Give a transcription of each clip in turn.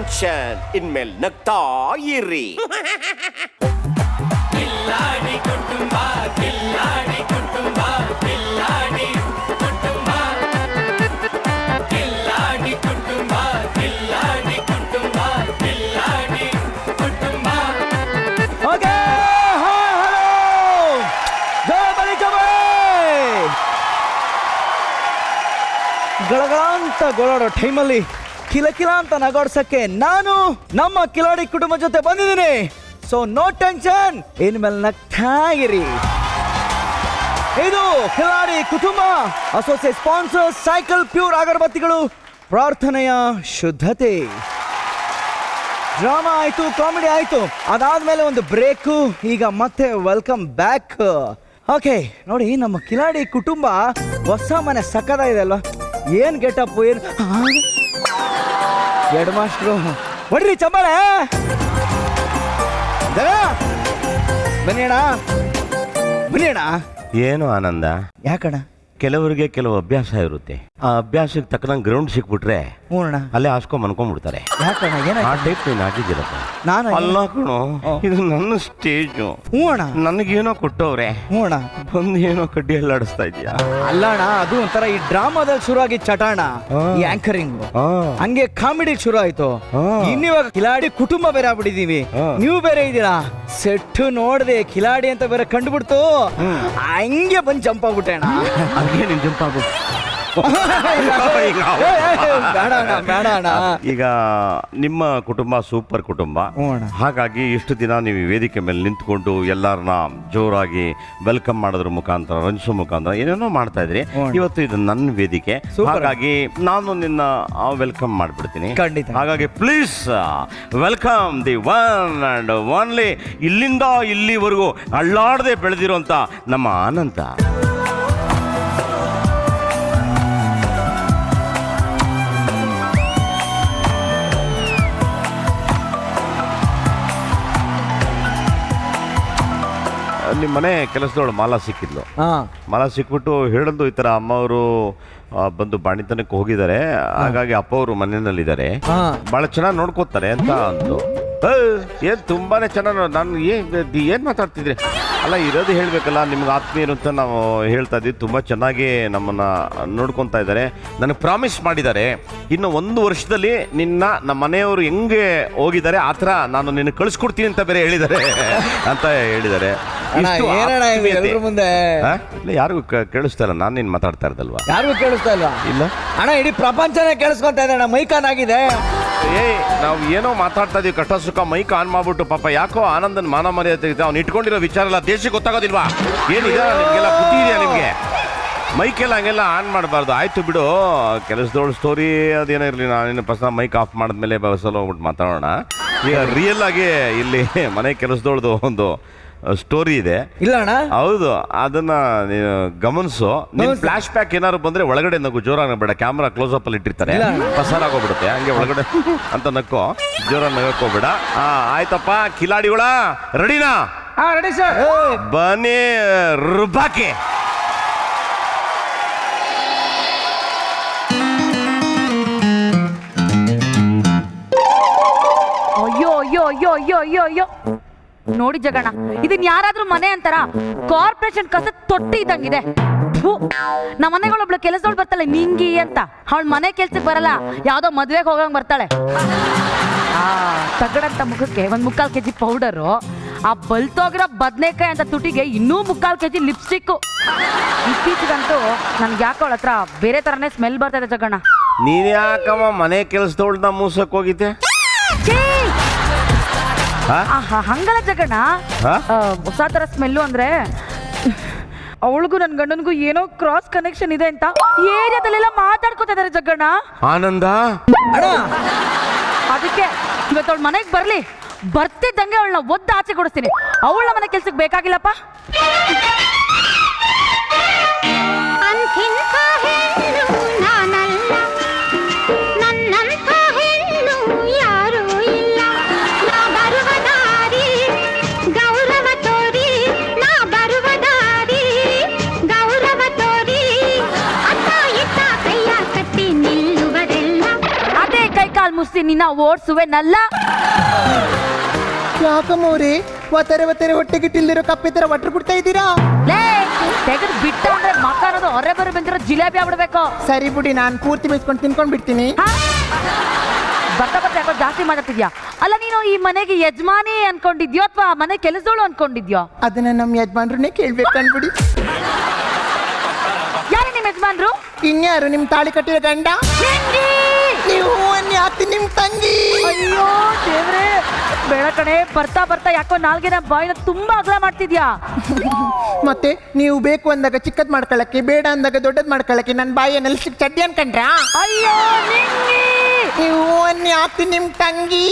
Tension ಇನ್ಮೇಲೆ ನಗ್ತಾ ಇರಿ. ಕಿಲ್ಲಾಡಿ ಕುಟುಂಬ ಕಿಲ್ಲಾಡಿ ಕುಟುಂಬ ಕಿಲ್ಲಾಡಿ ಕುಟುಂಬ ಕಿಲ್ಲಾಡಿ ಕುಟುಂಬ ಕಿಲ್ಲಾಡಿ ಕುಟುಂಬ ಕಿಲ್ಲಾಡಿ ಕುಟುಂಬ. ಓಕೆ, ಹಾಯ್ ಹಲೋ, ಜಯ ಬಲಿಕವೇ. ಗಳಗಳ ಅಂತ ಗೋಳಾಡೋ ಟೈಮಲ್ಲಿ ಕಿಲ ಕಿಲ ಅಂತ ನಗಾಡ್ಸಕ್ಕೆ ನಾನು ನಮ್ಮ ಕಿಲಾಡಿ ಕುಟುಂಬ ಜೊತೆ ಬಂದಿದ್ದೀನಿ. ಸೊ ನೋ ಟೆನ್ಷನ್, ಇನ್ಮೇಲೆ ನಗ್ತಾ ಇರಿ. ಇದು ಕಿಲಾಡಿ ಕುಟುಂಬ ಅಸೋಸಿಯೇಟ್ ಸ್ಪಾನ್ಸರ್ ಸೈಕಲ್ ಪ್ಯೂರ್ ಅಗರಬತ್ತಿಗಳು, ಪ್ರಾರ್ಥನೆಯ ಶುದ್ಧತೆ. ಡ್ರಾಮಾ ಆಯ್ತು, ಕಾಮಿಡಿ ಆಯ್ತು, ಅದಾದ್ಮೇಲೆ ಒಂದು ಬ್ರೇಕು, ಈಗ ಮತ್ತೆ ವೆಲ್ಕಮ್ ಬ್ಯಾಕ್. ಓಕೆ ನೋಡಿ, ನಮ್ಮ ಕಿಲಾಡಿ ಕುಟುಂಬ ಹೊಸ ಮನೆ ಸಕ್ಕದಾಗಿದೆ ಅಲ್ವಾ? ಏನ್ ಗೆಟಪ್, ಏನು ಹೆಡ್ ಮಾಸ್ಟ್ರು ಹೊಡ್ರಿ ಚಂಬಾಳೆ. ಬನ್ನಿ ಅಣ್ಣ, ಬನ್ನಿ ಅಣ್ಣ. ಏನು ಆನಂದ, ಯಾಕಣ್ಣ? ಕೆಲವರಿಗೆ ಕೆಲವು ಅಭ್ಯಾಸ ಇರುತ್ತೆ. ಆ ಅಭ್ಯಾಸಕ್ಕೆ ತಕ್ಕನಂಗೆ ಗ್ರೌಂಡ್ ಸಿಕ್ಬಿಟ್ರೆ ಹ್ಞೂ ಅಣ್ಣ, ಅಲ್ಲೇ ಹಾಸ್ಕೊಂಡ್ ಮನ್ಕೊಂಡ್ಬಿಡ್ತಾರೆ. ಯಾಕಣ್ಣ? ಆ ಏನಾಯ್ತು? ಟೈಪ್ ನೀನು ಆಗಿದ್ದೀರಪ್ಪ. ನಾನು ಅಲ್ಲ ಕಣೋ, ಇದು ನನ್ನ ಸ್ಟೇಜು. ಹ್ಞೂ ಅಣ್ಣ, ನನಗೇನೋ ಕೊಟ್ಟವ್ರೆ, ಹ್ಞೂ ಅಣ್ಣ. ಬಂದು ಏನೋ ಕಡ್ಡಿ ಎಲ್ಲಾಡಿಸ್ತಾ ಇದೀಯಾ? ಅಲ್ಲ ಅಣ್ಣ, ಅದು ಒಂಥರ ಈ ಡ್ರಾಮಾದಲ್ಲಿ ಶುರು ಆಗಿ ಚಟಾಣ, ಈ ಆಂಕರಿಂಗ್, ಹಂಗೆ ಕಾಮಿಡಿ ಶುರು ಆಯ್ತು. ಇನ್ನಿವಾಗ ಕಿಲಾಡಿ ಕುಟುಂಬ ಬೇರೆ ಆಗ್ಬಿಟ್ಟಿದೀವಿ, ನೀವು ಬೇರೆ ಇದ್ದೀರಾ. ಸೆಟ್ ನೋಡ್ದೆ ಕಿಲಾಡಿ ಅಂತ ಬೇರೆ ಕಂಡುಬಿಡ್ತು, ಹಂಗೆ ಬಂದು ಜಂಪ್ ಆಗ್ಬಿಟ್ಟೆ ಅಣ್ಣ. ಹಂಗೆ ನೀನು ಜಂಪ್ ಆಗ್ಬಿಟ್ಟು ಬೇಡ ಅಣ್ಣ, ಬೇಡ ಅಣ್ಣ. ಈಗ ನಿಮ್ಮ ಕುಟುಂಬ ಸೂಪರ್ ಕುಟುಂಬ, ಹಾಗಾಗಿ ಇಷ್ಟು ದಿನ ನೀವು ವೇದಿಕೆ ಮೇಲೆ ನಿಂತ್ಕೊಂಡು ಎಲ್ಲರನ್ನ ಜೋರಾಗಿ ವೆಲ್ಕಮ್ ಮಾಡೋದ್ರ ಮುಖಾಂತರ, ರಂಜಿಸೋ ಮುಖಾಂತರ ಏನೇನೋ ಮಾಡ್ತಾ ಇದ್ರಿ. ಇವತ್ತು ಇದು ನನ್ನ ವೇದಿಕೆ, ಹಾಗಾಗಿ ನಾನು ನಿನ್ನ ವೆಲ್ಕಮ್ ಮಾಡ್ಬಿಡ್ತೀನಿ. ಹಾಗಾಗಿ please welcome the one and only, ಇಲ್ಲಿಂದ ಇಲ್ಲಿವರೆಗೂ ಅಳ್ಳಾಡದೆ ಬೆಳೆದಿರುವಂತ ನಮ್ಮ ಅನಂತ. ನಿಮ್ಮ ಮನೆ ಕೆಲಸದವಳು ಮಾಲಾ ಸಿಕ್ಕಿದ್ಲು. ಮಾಲಾ ಸಿಕ್ಬಿಟ್ಟು ಹೇಳಿದ್ದು, ಈ ಥರ ಅಮ್ಮವರು ಬಂದು ಬಾಣಿತನಕ್ಕೆ ಹೋಗಿದ್ದಾರೆ, ಹಾಗಾಗಿ ಅಪ್ಪ ಅವರು ಮನೆಯಲ್ಲಿದ್ದಾರೆ, ಭಾಳ ಚೆನ್ನಾಗಿ ನೋಡ್ಕೋತಾರೆ ಅಂತ ಅಂದು. ಏನು ತುಂಬಾನೇ ಚೆನ್ನಾಗಿ, ನಾನು ಏನು ಮಾತಾಡ್ತಿದ್ರಿ? ಅಲ್ಲ, ಇರೋದು ಹೇಳಬೇಕಲ್ಲ, ನಿಮ್ಗೆ ಆತ್ಮೀಯರು ಅಂತ ನಾವು ಹೇಳ್ತಾ ಇದ್ವಿ. ತುಂಬ ಚೆನ್ನಾಗಿ ನಮ್ಮನ್ನು ನೋಡ್ಕೊತಾ ಇದ್ದಾರೆ. ನನಗೆ ಪ್ರಾಮಿಸ್ ಮಾಡಿದ್ದಾರೆ, ಇನ್ನು 1 ವರ್ಷದಲ್ಲಿ ನಿನ್ನ ನಮ್ಮ ಮನೆಯವರು ಹೆಂಗೆ ಹೋಗಿದ್ದಾರೆ ಆ ಥರ ನಾನು ನಿನ್ನ ಕಳಿಸ್ಕೊಡ್ತೀನಿ ಅಂತ ಬೇರೆ ಹೇಳಿದ್ದಾರೆ ಅಂತ ಹೇಳಿದ್ದಾರೆ. ಮುಂದೆ ಯಾರಿಗೂ ಕೇಳಿಸ್ತಾ ಇಲ್ಲ, ನಾನು ನೀನು ಮಾತಾಡ್ತಾ ಇರೋದಲ್ವಾ? ಯಾರಿಗೂ ಕೇಳಿಸ್ತಾ ಇಲ್ಲ. ಇಲ್ಲ ಅಣ್ಣ, ಇಡೀ ಪ್ರಪಂಚನೇ ಕೇಳಿಸ್ಕೊಂತ ಇದೆ ಅಣ್ಣ, ಮೈಕ್ ಆನ್ ಆಗಿದೆ. ನಾವು ಏನೋ ಮಾತಾಡ್ತಾ ಇದೀವಿ, ಕಷ್ಟ ಸುಖ, ಮೈಕ್ ಆನ್ ಮಾಡ್ಬಿಟ್ಟು ಪಾಪ ಯಾಕೋ ಆನಂದನ್ ಮಾನ ಮರ್ಯಾದೆ ಅವ್ನು ಇಟ್ಕೊಂಡಿರೋ ವಿಚಾರ ಎಲ್ಲ ದೇಶಕ್ಕೆ ಗೊತ್ತಾಗೋದಿಲ್ವಾ? ಏನಿದೆ ನಿಮ್ಗೆಲ್ಲ ಬುದ್ಧಿ ಇದೆಯಾ ನಿಮ್ಗೆ? ಮೈಕೆಲ್ಲ ಹಂಗೆಲ್ಲ ಆನ್ ಮಾಡಬಾರ್ದು. ಆಯ್ತು ಬಿಡು, ಕೆಲಸದವಳು ಸ್ಟೋರಿ ಅದೇನೋ ಇರಲಿ, ನಾನು ಫಸ್ಟ್ ಮೈಕ್ ಆಫ್ ಮಾಡಿದ್ಮೇಲೆ ಬಸ್ಸಲ್ಲಿ ಹೋಗ್ಬಿಟ್ಟು ಮಾತಾಡೋಣ. ಈಗ ರಿಯಲ್ ಆಗಿ ಇಲ್ಲಿ ಮನೆ ಕೆಲಸದವಳದು ಒಂದು ಸ್ಟೋರಿ ಇದೆ. ಇಲ್ಲ ಅಣ್ಣ? ಹೌದು, ಅದನ್ನ ನೀನು ಗಮನಿಸು. ನಿನ್ ಫ್ಲಾಶ್ ಬ್ಯಾಕ್ ಏನಾದ್ರು ಬಂದ್ರೆ ಒಳಗಡೆ ನಗು, ಜೋರಾಗಿ ನಗಬೇಡ. ಕ್ಯಾಮ್ರಾ ಕ್ಲೋಸ್ ಅಪ್ ಅಲ್ಲಿ ಇಟ್ಟಿರ್ತಾರೆ, ಪಸಾರಾಗೋಗ್ಬಿಡುತ್ತೆ, ಹಂಗೆ ಒಳಗಡೆ ಅಂತ ನಕ್ಕೋ, ಜೋರಾಗಿ ನಗಕ್ಕೋಗ್ಬೇಡ. ಆಯ್ತಪ್ಪ, ಕಿಲಾಡಿಗಳ ರೆಡಿನಾ? Ready sir. ಬನ್ನಿ ರುಬ್ಬಾಕೆ. ಅಯ್ಯೋ ಅಯ್ಯೋ ಅಯ್ಯೋ ಅಯ್ಯೋ ಅಯ್ಯೋ ಅಯ್ಯೋ, ನೋಡಿ ಜಗಣ್ಣ, ಇದನ್ ಯಾರಾದ್ರೂ ಮನೆ ಅಂತಾರ? ಕಾರ್ಪೊರೇಷನ್ ಕಸ ತೊಟ್ಟಿ ಇದ್ದಂಗಿದೆ. ನಮ್ಮ ಮನೆಗಳೊಬ್ಳು ಕೆಲಸದವಳು ಬರ್ತಾಳೆ ನಿಂಗಿ ಅಂತ, ಅವಳ ಮನೆ ಕೆಲ್ಸಕ್ಕೆ ಬರಲ್ಲ, ಯಾವ್ದೋ ಮದ್ವೆಗೆ ಹೋಗಂಗ್ ಬರ್ತಾಳೆ. ತಗಡಂತ ಮುಖಕ್ಕೆ 1/4 kg ಪೌಡರು, ಆ ಬಲ್ತೋಗಿರೋ ಬದ್ನೆಕಾಯಿ ಅಂತ ತುಟಿಗೆ ಇನ್ನೂ 1/4 kg ಲಿಪ್ಸ್ಟಿಕ್. ಇತ್ತೀಚೆಗಂತೂ ನನ್ಗೆ ಯಾಕೆ ಅವಳ ಹತ್ರ ಬೇರೆ ತರನೇ ಸ್ಮೆಲ್ ಬರ್ತದೆ ಜಗಣ್ಣ. ನೀನ್ ಯಾಕಮ್ಮ ಮನೆ ಕೆಲಸದವಳನ್ನ ಮೂಸಕ್ ಹೋಗಿದ್ದೆ? ಹಂಗಲ್ಲ ಜಗಣ್ಣ, ಹೊಸ ತರ ಸ್ಮೆಲ್ಲು ಅಂದ್ರೆ ಅವಳಿಗೂ ನನ್ ಗಂಡನಿಗೂ ಏನೋ ಕ್ರಾಸ್ ಕನೆಕ್ಷನ್ ಇದೆ ಅಂತ ಏರಿಯಾದಲ್ಲೆಲ್ಲ ಮಾತಾಡ್ಕೋತಾ ಇದಾರೆ ಜಗಣ್ಣ. ಆನಂದ, ಅದಕ್ಕೆ ಇವತ್ತು ಅವಳ ಮನೆಗೆ ಬರ್ಲಿ, ಬರ್ತಿದ್ದಂಗೆ ಅವಳನ್ನ ಒದ್ದು ಆಚೆ ಕೊಡಿಸ್ತೀನಿ. ಅವಳ ಮನೆ ಕೆಲ್ಸಕ್ಕೆ ಬೇಕಾಗಿಲ್ಲಪ್ಪ. ಓಡಿಸಿ ನಿನ್ನ ಓಡಿಸುವೆನಲ್ಲ. ಯಾಕಮ್ಮವ್ರೆ ಒತ್ತಾರೆ ಹೊಟ್ಟೆಗಿಟ್ಟಿಲ್ದಿರೋ ಕಪ್ಪೆ ತರ ಒಟ್ಟರು ಬಿಡ್ತಾ ಇದ್ದೀರಾ? ಲೇ ತೆಗೆದು ಬಿಟ್ಟ ಅಂದ್ರೆ ಮಕ್ಕಳದು ಹೊರೆ ಬರ ಬಂದಿರೋ ಜಿಲೇಬಿ ಆಗ್ಬಿಡ್ಬೇಕು. ಸರಿ ಬಿಡಿ, ನಾನು ಪೂರ್ತಿ ಮೇಯಿಸ್ಕೊಂಡು ತಿನ್ಕೊಂಡ್ ಬಿಡ್ತೀನಿ. ಹಾ? ಬರ್ತಾ ಬರ್ತಾ ಯಾಕೋ ಜಾಸ್ತಿ ಮಾತಾಡ್ತಿದ್ಯಾ. ಅಲ್ಲ ನೀನು ಈ ಮನೆಗೆ ಯಜಮಾನಿ ಅನ್ಕೊಂಡಿದ್ಯೋ ಅಥವಾ ಮನೆ ಕೆಲಸದೋಳು ಅನ್ಕೊಂಡಿದ್ಯೋ? ಅದನ್ನ ನಮ್ಮ ಯಜಮಾನ್ರನ್ನೇ ಕೇಳ್ಬೇಕು ಅನ್ಬಿಡಿ. ಯಾರು ನಿಮ್ಮ ಯಜಮಾನ್ರು? ಇನ್ಯಾರು ನಿಮ್ ತಾಳಿ ಕಟ್ಟಿರೋ ಗಂಡ? ನಿಂಗಿ! ನೀವು ಹೂವನ್ನೇ ಹಾಕ್ತೀನಿ ನಿಮ್ ತಂಗಿ. ಅಯ್ಯೋ ದೇವ್ರೆ, ಬೇಡ ಕಣೆ. ಬರ್ತಾ ಬರ್ತಾ ಯಾಕೋ ನಾಲ್ಗೆನ ಬಾಯಿನ ತುಂಬಾ ಅಗಲ ಮಾಡ್ತಿದ್ಯಾ. ಮತ್ತೆ ನೀವು ಬೇಕು ಅಂದಾಗ ಚಿಕ್ಕದ್ ಮಾಡ್ಕೊಳಕ್ಕೆ, ಬೇಡ ಅಂದಾಗ ದೊಡ್ಡದ್ ಮಾಡ್ಕೊಳಕ್ಕೆ ನನ್ನ ಬಾಯಿಯಲ್ಲಿ ಚಡ್ಡಿ ಅನ್ಕಂಡ್ರಾ? ಅಯ್ಯೋ ನಿಂಗಿ! ನೀವು ಹೂವನ್ನೇ ಹಾಕ್ತೀನಿ ನಿಮ್ ತಂಗಿ.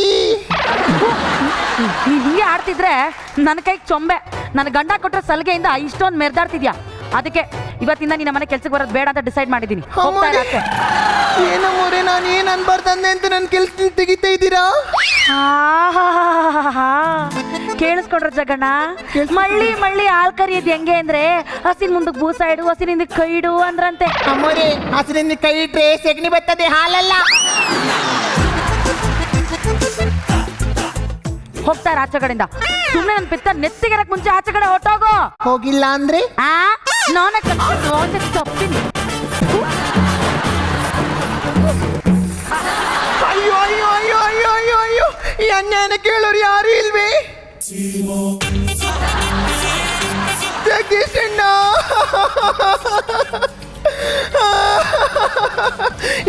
ನೀ ಹಿಂಗೆ ಆಡ್ತಿದ್ರೆ ನನ್ನ ಕೈಗೆ ಚೊಂಬೆ. ನನ್ನ ಗಂಡ ಕೊಟ್ಟರೆ ಸಲಿಗೆಯಿಂದ ಇಷ್ಟೊಂದು ಮೆರ್ದಾಡ್ತಿದ್ಯಾ. ಅದಕ್ಕೆ ಇವತ್ತಿಂದ ನಿನ್ನ ಮನೆ ಕೆಲ್ಸಕ್ಕೆ ಬರೋದು ಬೇಡ ಅಂತ ಡಿಸೈಡ್ ಮಾಡಿದ್ದೀನಿ. ಹೋಗ್ತಾ ಇರಕ್ಕೆ. ಏನಮ್ಮೋರೆ, ನಾನು ಏನ್ ಅನ್ಬಾರ್ದಂದೆ ಅಂತ ನನ್ನ ಕೆಲ್ಸ ತೆಗಿತಾ ಇದ್ದೀರಾ? ಕೇಳಿಸ್ಕೊಂಡ್ರ ಜಗಣ್ಣ? ಮಳ್ಳಿ ಮಳ್ಳಿ ಹಾಲ್ ಕರಿಯೋದು ಹೆಂಗೆ ಅಂದ್ರೆ ಹಸಿನ ಮುಂದಕ್ಕೆ ಬೂಸ ಇಡು, ಹಸಿನಿಂದ ಕೈ ಇಡು ಅಂದ್ರಂತೆ. ಅಮ್ಮೋರೆ, ಹಸಿರಿಂದ ಕೈ ಇಟ್ರೆ ಸೆಗಣಿ ಬರ್ತದೆ, ಹಾಲಲ್ಲ. ಹೋಗ್ತಾರ ಆಚೆ ಕಡೆಯಿಂದ. ಸುಮ್ಮನೆ ನನ್ನ ಪಿತ್ತ ನೆತ್ತಿಗೆರಕ್ ಮುಂಚೆ ಆಚೆ ಕಡೆ ಹೊಟ್ಟೋಗು. ಹೋಗಿಲ್ಲ ಅಂದ್ರೆ ನಾನೇ ತಪ್ತೀನಿ. ಅಯ್ಯೋ ಅಯ್ಯೋ ಅಯ್ಯೋ ಅಯ್ಯೋ ಅಯ್ಯೋ ಅಯ್ಯೋ, ಈ ಅನ್ಯಾಯನ ಕೇಳೋರು ಯಾರು ಇಲ್ವೇ? ಜಗದೀಶ್ ಅಣ್ಣ,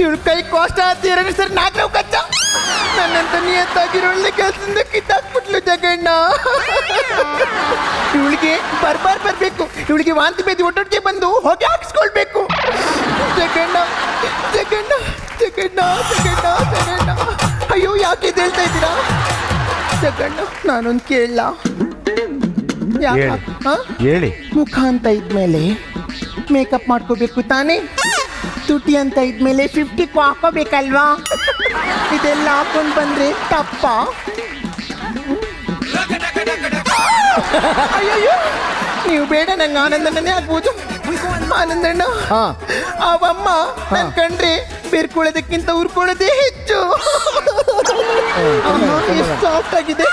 ಇವಳು ಕೈ ಕೋಷ್ಟ ಹತ್ತಿರ ಸರ್ ನಾಲ್ಕು ಕಚ್ಚ. ನನ್ನಂತ ನಿಯತ್ತಾಗಿರೋ ಒಳ್ಳೆ ಕೆಲಸದಿಂದ ಕಿತ್ತಾಕ್ಬಿಟ್ಲು ಜಗಣ್ಣ. ಇವಳಿಗೆ ಬರ್ಬೇಕು, ಇವಳಿಗೆ ವಾಂತಿ ಬೇದಿ ಒಟ್ಟೊಟ್ಟಿಗೆ ಬಂದು ಹೋಗಿ ಹಾಕಿಸ್ಕೊಳ್ಬೇಕು. ಜಗಣ್ಣ ಜಗಣ್ಣ ಜಗಣ್ಣ ಜಗಣ್ಣ ಜಗಣ್ಣ, ಅಯ್ಯೋ ಯಾಕೆ ಇದು ಹೇಳ್ತಾ ಇದ್ದೀರಾ? ಜಗಣ್ಣ, ನಾನೊಂದು ಕೇಳಲ್ಲ? ಹೇಳಿ. ಮುಖ ಅಂತ ಇದ್ಮೇಲೆ ಮೇಕಪ್ ಮಾಡ್ಕೋಬೇಕು ತಾನೇ? ತುಟಿ ಅಂತ ಇದ್ಮೇಲೆ 50 ಹಾಕೋಬೇಕಲ್ವಾ? ಇದೆಲ್ಲ ಹಾಕೊಂಡು ಬಂದ್ರೆ ತಪ್ಪ? ಅಯ್ಯಯ್ಯೋ, ನೀವು ಬೇಡ, ನಂಗೆ ಆನಂದನೇ ಆಗ್ಬೋದು. ಆನಂದಣ್ಣ, ಅವಮ್ಮ ನನ್ ಕಂಡ್ರೆ ಬೇರ್ಕೊಳ್ಳೋದಕ್ಕಿಂತ ಉರ್ಕೊಳ್ಳೋದೇ ಹೆಚ್ಚು. ಎಷ್ಟು ಸಾಫ್ಟ್ ಆಗಿದೆ.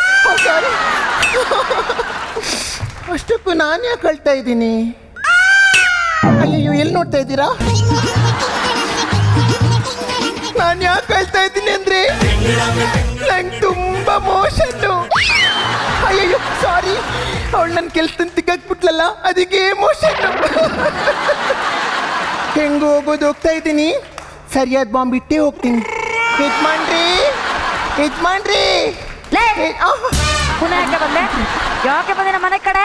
ಅಷ್ಟಕ್ಕೂ ನಾನು ಯಾಕೆ ಅಳ್ತಾ ಇದ್ದೀನಿ? ಅಯ್ಯಯ್ಯೋ, ಎಲ್ಲಿ ನೋಡ್ತಾ ಇದ್ದೀರಾ? ನಾನು ಯಾಕೆ ಅಳ್ತಾ ಇದ್ದೀನಿ ಅಂದ್ರೆ ನಂಗೆ ತುಂಬಾ ಮೋಷನ್ನು. ಅಯ್ಯಯ್ಯೋ ಸಾರಿ, ಅವಳು ನನ್ನ ಕೆಲ್ಸದಿಂದ ತಿಕ್ಕಾಕ್ಬಿಟ್ಲಲ್ಲ, ಅದಕ್ಕೆ ಮೋಷನ್ನು. ಹೆಂಗ ಹೋಗೋದು ಹೋಗ್ತಾ ಇದ್ದೀನಿ, ಸರಿಯಾದ ಬಾಂಬ್ ಇಟ್ಟೇ ಹೋಗ್ತೀನಿ. ಯಜಮಾನ್ರಿ ಪುನಃ ಯಾಕೆ ಬಂದೆ? ಯಾಕೆ ಬಂದೆ ನಮ್ಮ ಮನೆ ಕಡೆ?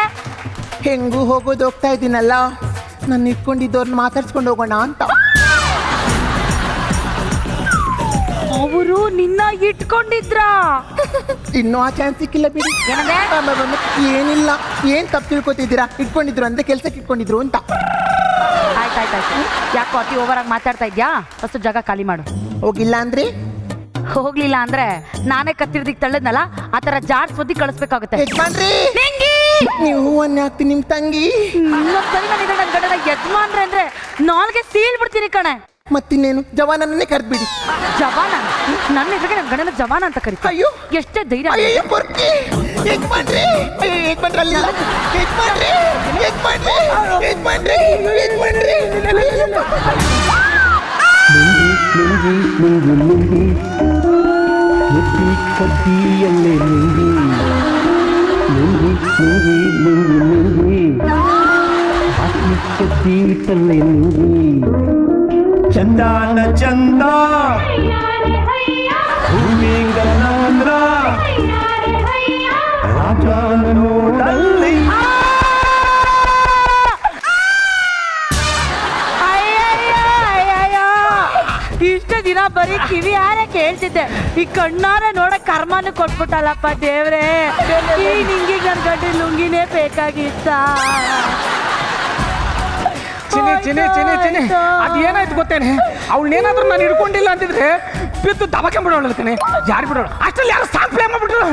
ಹೆಂಗೂ ಹೋಗೋದು ಹೋಗ್ತಾ ಇದ್ದೀನಲ್ಲ, ನಾನು ಇಟ್ಕೊಂಡಿದ್ದವ್ರನ್ನ ಮಾತಾಡ್ಸ್ಕೊಂಡು ಹೋಗೋಣ ಅಂತ. ಅವರು ನಿನ್ನ ಇಟ್ಕೊಂಡಿದ್ರ? ಇನ್ನೂ ಆ ಚಾನ್ಸ್ ಸಿಕ್ಕಿಲ್ಲ ಬಿಡಿ. ಏನಿಲ್ಲ, ಏನ್ ತಪ್ಪು ತಿಳ್ಕೊತಿದ್ದೀರಾ? ಇಟ್ಕೊಂಡಿದ್ರು ಅಂದ್ರೆ ಕೆಲ್ಸಕ್ಕೆ ಇಟ್ಕೊಂಡಿದ್ರು ಅಂತ. ಆಯ್ತಾಯ್ತಾಯ್ತು, ಯಾಕೋ ಅತಿ ಓವರ್ ಆಗಿ ಮಾತಾಡ್ತಾ ಇದ್ಯಾ? ಫಸ್ಟ್ ಜಾಗ ಖಾಲಿ ಮಾಡು. ಹೋಗಿಲ್ಲ ಅಂದ್ರೆ? ಹೋಗ್ಲಿಲ್ಲ ಅಂದ್ರೆ ನಾನೇ ಕತ್ತಿರ್ದಿಕ್ ತಳ್ಳದ್ನಲ್ಲ, ಆ ತರ ಜಾಡ್ ಸುದ್ದಿ ಕಳಿಸ್ಬೇಕಾಗುತ್ತೆ. ಯಜಮಾನ್ರಿ, ನೀವು ಹೂವನ್ನೇ ಹಾಕ್ತೀನಿ ನಿಮ್ ತಂಗಿ. ಇನ್ನೊಂದ್ಸರಿ ನಾನು ನನ್ನ ಗಂಡನ ಯಜಮಾನ್ರೆ ಅಂದ್ರೆ ನಾಲ್ಗೆ ಸೀಲ್ ಬಿಡ್ತೀನಿ ಕಣೆ. ಮತ್ತಿನ್ನೇನು, ಜವಾನನ್ನೇ ಕರೆದ್ಬಿಡಿ. ಜವಾನ? ನನ್ನ ಎದುರಿಗೆ ನನ್ನ ಗಂಡನ ಜವಾನ ಅಂತ ಕರೀತಾರೆ? ಅಯ್ಯೋ, ಎಷ್ಟೇ ಧೈರ್ಯ! ಅಯ್ಯೋ ಪೊರ್ಕಿ, ಯಜಮಾನ್ರಿ, ಅಯ್ಯೋ ಯಜಮಾನ್ರಿ ಅಲ್ಲಿಲ್ಲ. ಯಜಮಾನ್ರಿ ಯಜಮಾನ್ರಿ ಯಜಮಾನ್ರಿ ಯಜಮಾನ್ರಿ ಕದ್ದಿಯಲ್ಲೇ ನುಂಗಿ ನುಂಗಿ ನುಂಗಿ ನುಂಗಿ ನುಂಗಿ ಆತ್ಮ ಕದ್ದಿಟ್ಟಲ್ಲೇ ನುಂಗಿ ಚಂದಾನ ಚಂದ ಭೂಮಿಂಗಲಾಂದ್ರ ರಾಜನ ನೋಡಲ್ಲಿ ಇಷ್ಟು ದಿನ ಬರೀ ಕಿವಿ ಯಾರೇ ಕೇಳ್ತಿದ್ದೆ, ಈ ಕಣ್ಣಾರೆ ನೋಡ ಕರ್ಮನು ಕೊಟ್ಬಿಟ್ಟಲ್ಲಪ್ಪ ದೇವ್ರೆ. ಈ ನಿಂಗೆ ನನ್ನ ಗಂಡಿ ಲುಂಗಿನೇ ಬೇಕಾಗಿತ್ತ. ಚಿನಿ ಅದೇನಾಯ್ತು ಗೊತ್ತೇನೆ? ಅವಳನ್ನೇನಾದ್ರೂ ನಾನು ಹಿಡ್ಕೊಂಡಿಲ್ಲ ಅಂತಿದ್ರೆ ಬಿದ್ದು ದಬಕೆ ಬಿಡೋಳು ಕಣೆ. ಯಾರು ಬಿಡೋಳು? ಅಷ್ಟಲ್ಲಿ ಯಾರು ಸಾಂಗ್ ಪ್ಲೇ ಮಾಡ್ಬಿಟ್ರು.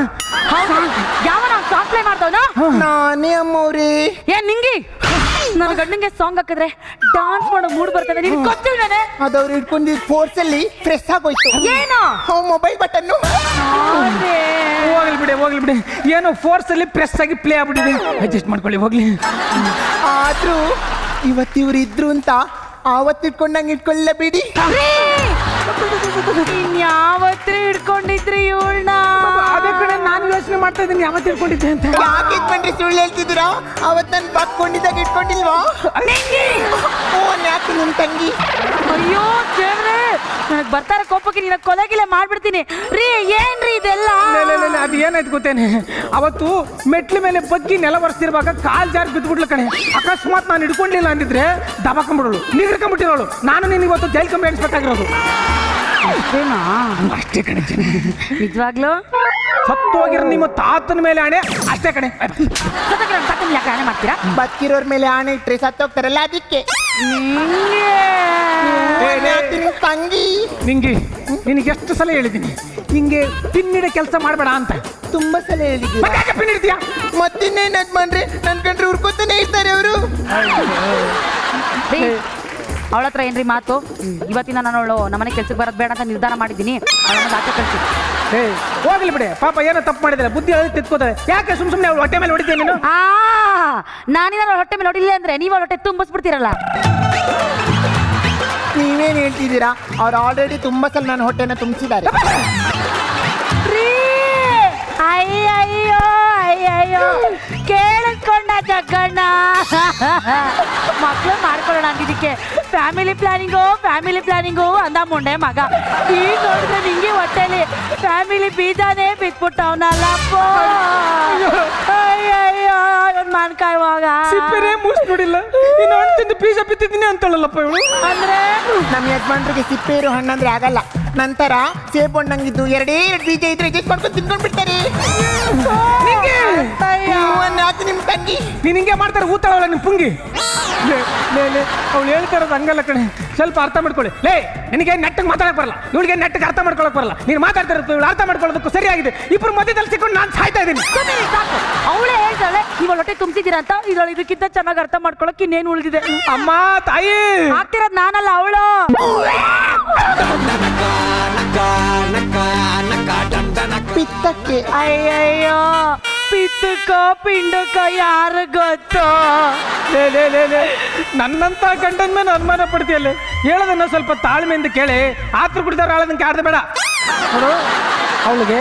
ಯಾವ ನಾವು ಸಾಂಗ್ ಪ್ಲೇ ಮಾಡ್ದವನ? ನಾನೇ ಅಮ್ಮವ್ರಿ. ಏನ್ ನಿಂಗಿ ನನ್ನ ಗಂಡಂಗೆ ಸಾಂಗ್ ಹಾಕಿದ್ರೆ ಡಾನ್ಸ್ ಮಾಡೋ ಮೂಡ್ ಬರ್ತದೆ ನಿನ್ ಗೊತ್ತಿಲ್ಲನೆ ಅದವ್ರು ಹಿಡ್ಕೊಂಡಿದ್ ಫೋರ್ಸ್ ಅಲ್ಲಿ ಪ್ರೆಸ್ ಆಗೋಯ್ತು. ಏನು ಮೊಬೈಲ್ ಬಟನ್ನು. ಹೋಗ್ಲಿ ಬಿಡಿ ಏನೋ ಫೋರ್ಸ್ ಅಲ್ಲಿ ಪ್ರೆಸ್ ಆಗಿ ಪ್ಲೇ ಆಗ್ಬಿಟ್ಟಿದೆ. ಅಡ್ಜಸ್ಟ್ ಮಾಡ್ಕೊಳ್ಳಿ ಹೋಗ್ಲಿ. ಆದ್ರೂ ಇವತ್ತಿವ್ರು ಇದ್ರು ಅಂತ ಆವತ್ತು ಇಟ್ಕೊಂಡಂಗೆ ಇಟ್ಕೊಳ್ಳ ಬಿಡಿ. ಇನ್ಯಾವತ್ತೂ ಹಿಡ್ಕೊಂಡಿದ್ರಿ ಇವಳನ್ನ ಅದೇ ಕಡೆ ನಾನು ಯೋಚನೆ ಮಾಡ್ತಾ ಇದ್ದೀನಿ ಯಾವತ್ತು ಇಟ್ಕೊಂಡಿದ್ದೆ ಅಂತ. ಯಾಕೆ ಇಟ್ಕೊಂಡ್ರಿ ಸುಳ್ಳು ಹೇಳ್ತಿದ್ದೀರಾ? ಅವತ್ ನಾನು ಬಾಕೊಂಡಿದ್ದಾಗ ಇಟ್ಕೊಂಡಿಲ್ವಾ? ಯಾಕೆ ನಿಮ್ ತಂಗಿ? ಅಯ್ಯೋ ದೇವ್ರೆ ನನಗ್ ಬರ್ತಾರ ಕೋಪಕ್ಕೆ ನಿನ್ನ ಕೊಲೆಗಿಲೆ ಮಾಡ್ಬಿಡ್ತೀನಿ ರೀ. ಏನ್ರಿ ಇದೆಲ್ಲ? ಅದು ಏನಾಯ್ತು ಗೊತ್ತೇನೆ, ಅವತ್ತು ಮೆಟ್ಲ ಮೇಲೆ ಬಗ್ಗಿ ನೆಲ ಒರೆಸ್ತಿರುವಾಗ ಕಾಲ್ ಜಾರಿ ಬಿದ್ದುಬಿಡ್ಲ ಕಣೆ. ಅಕಸ್ಮಾತ್ ನಾನು ಹಿಡ್ಕೊಂಡಿಲ್ಲ ಅಂದಿದ್ರೆ ದಬಾಕೊಂಡ್ಬಿಡೋಳು, ನಿಗ್ರಕೊಂಡ್ಬಿಟ್ಟಿರೋಳು. ನಾನು ನೀನು ಇವತ್ತು ಜೈಲ್ ಕಂಬಿ ಎಣಿಸ್ಬೇಕಾಗಿರೋದು. ಅಷ್ಟೇ ಕಣೆ. ನಿಜವಾಗ್ಲು ಸತ್ತು ಹೋಗಿರೋ ನಿಮ್ಮ ತಾತನ ಮೇಲೆ ಆಣೆ. ಅಷ್ಟೇ ಕಣೆ. ಯಾಕೆ ಆಣೆ ಮಾಡ್ತೀರಾ? ಬದುಕಿರೋರ್ ಮೇಲೆ ಆಣೆ ಇಟ್ರೆ ಸತ್ತೋಗ್ತಾರಲ್ಲ ಅದಕ್ಕೆ. ತಂಗಿ ನಿನಗೆ ಎಷ್ಟು ಸಲ ಹೇಳಿದ್ದೀನಿ ಹಿಂಗೆ ಪಿನ್ನಿಡ ಕೆಲಸ ಮಾಡಬೇಡ ಅಂತ. ತುಂಬಾ ಸಲ ಹೇಳಿದ್ದೀನಿ. ಪಿನ್ ಹಿಡ್ತೀಯಾ? ಮತ್ತಿನ್ನೇನ್ ಮಾಡ್ರೆ ನನ್ ಕಂಡ್ರೆ ಹುರ್ಕೋತಾನೆ ಇರ್ತಾರೆ ಅವರು. ಅವಳ ಹತ್ರ ಏನ್ರಿ ಮಾತು? ಇವತ್ತಿನ ನಾನು ಅವಳು ನಮ್ಮನೆ ಕೆಲ್ಸಕ್ಕೆ ಬರೋದು ಬೇಡ ಅಂತ ನಿರ್ಧಾರ ಮಾಡಿದ್ದೀನಿ. ಅವಳನ್ನ ಆಚೆ ಕಳಿಸಿ. ಹೋಗ್ಲಿ ಬಿಡಿ, ಪಾಪ ಏನೋ ತಪ್ಪು ಮಾಡಿದ್ರೆ ಬುದ್ಧಿ ತಿತ್ಕೋತಾರೆ. ಯಾಕೆ ಸುಮ್ಮನೆ ಅವಳು ಹೊಟ್ಟೆ ಮೇಲೆ ಹೊಡಿತೀನಿ ನೀನು? ನಾನಿನ ಹೊಟ್ಟೆ ಮೇಲೆ ಹೊಡಿಲ್ಲ ಅಂದ್ರೆ ನೀವು ಹೊಟ್ಟೆ ತುಂಬಿಸ್ಬಿಡ್ತೀರಲ್ಲ. ನೀವೇನ್ ಹೇಳ್ತಿದ್ದೀರಾ? ಅವ್ರು ಆಲ್ರೆಡಿ ತುಂಬಾ ಸಲ ನನ್ನ ಹೊಟ್ಟೆನ ತುಂಬಿಸಿದ್ದಾರೆ. ಅಯ್ಯಯ್ಯೋ ಅಯ್ಯಯ್ಯೋ ಕೇಳಿಸ್ಕೊಂಡ ಜಗ್ಗಣ್ಣ. ಮಕ್ಳು ಮಾಡ್ಕೊಳ್ಳೋಣ ಅಂದಿದ್ದಕ್ಕೆ ಫ್ಯಾಮಿಲಿ ಪ್ಲಾನಿಂಗು ಅಂದ ಮುಂಡೆ ಮಗ. ಈಗ ನೋಡಿದ್ರೆ ನಿಂಗೆ ಹೊಟ್ಟೆಲಿ ಫ್ಯಾಮಿಲಿ ಬೀಜಾನೇ ಬಿತ್ಬಿಟ್ಟವನಲ್ಲಪ್ಪ. ಅಯ್ಯಯ್ಯೋ ಮಾನ್ಕಾಯಿ ಹೋಗ ಸಿಪ್ಪೆನೇ ಮೂಸ್ ನೋಡಿಲ್ಲ, ಇನ್ನು ಹಣ್ಣು ತಿಂದು ಬೀಜ ಬಿತ್ತಿದ್ದೀನಿ ಅಂತಳಲ್ಲಪ್ಪ ಇವಳು. ಅಂದ್ರೆ ನಮ್ಮ ಯಜಮಾನ್ರಿಗೆ ಸಿಪ್ಪೆ ಇರೋ ಹಣ್ಣಂದ್ರೆ ಆಗಲ್ಲ. ನಂತರ ಸೇಬು ಹಣ್ಣಂಗಿದ್ದು ಎರಡೇ ಎರಡು ಬೀಜ ಇದ್ರೆ ಅಡ್ಜಸ್ಟ್ ಮಾಡ್ಕೊಂಡು ತಿನ್ಕೊಂಡ್ ಬಿಡ್ತಾರೆ. ಯಾಕೆ ನಿಮ್ ತಂಗಿ ನೀನ್ ಹಿಂಗೆ ಮಾಡ್ತಾರೆ ಊತಾಳಲ್ಲ ನಿಮ್ ಪುಂಗಿ. ಅವ್ಳು ಹೇಳ್ತಾ ಇರೋದು ಹಂಗಲ್ಲ ಕಣೆ, ಸ್ವಲ್ಪ ಅರ್ಥ ಮಾಡ್ಕೊಳ್ಳಿ. ಲೇ ನಿನಗೆ ನೆಟ್ಟಗೆ ಮಾತಾಡಕ್ ಬರಲ್ಲ, ಇವಳಿಗೆ ನೆಟ್ಟಗೆ ಅರ್ಥ ಮಾಡ್ಕೊಳಕ್ ಬರಲ್ಲ. ನೀನು ಮಾತಾಡ್ತಾ ಇರೋದು ಇವಳು ಅರ್ಥ ಮಾಡ್ಕೊಳ್ಳೋದಕ್ಕೂ ಸರಿಯಾಗಿದೆ. ಇಬ್ರು ಮಧ್ಯದಲ್ಲಿ ಸಿಕ್ಕೊಂಡು ನಾನು ಸಾಯ್ತಾ ಇದ್ದೀನಿ. ಅವಳೇ ಹೇಳ್ತಾಳೆ ಇವಾಗ ಹೊಟ್ಟೆ ತುಂಬಿಸಿದ್ದೀರಾ ಅಂತ. ಇದಳು ಇದಕ್ಕಿಂತ ಚೆನ್ನಾಗಿ ಅರ್ಥ ಮಾಡ್ಕೊಳಕ್ ಇನ್ನೇನು ಉಳಿದಿದೆ? ಅಮ್ಮ ತಾಯಿ ಆಗ್ತಿರೋದು ನಾನಲ್ಲ ಅವಳು. ಪಿತ್ತಕ್ಕೆ ಅಯ್ಯಯ್ಯೋ ಪಿತ್ತಕ್ಕ ಪಿಂಡಕ್ಕ ಯಾರ ಗೊತ್ತೋ? ನನ್ನಂತ ಗಂಡನ ಮೇಲೆ ಅನುಮಾನ ಪಡ್ತೀಯಲ್ಲ. ಹೇಳೋದನ್ನ ಸ್ವಲ್ಪ ತಾಳ್ಮೆಯಿಂದ ಕೇಳಿ. ಆತ್ರ ಕುಡಿದವ್ರು ಹೇಳೋದನ್ನ ಕಾಡ್ದೆ ಬೇಡ. ನೋಡು, ಅವಳಿಗೆ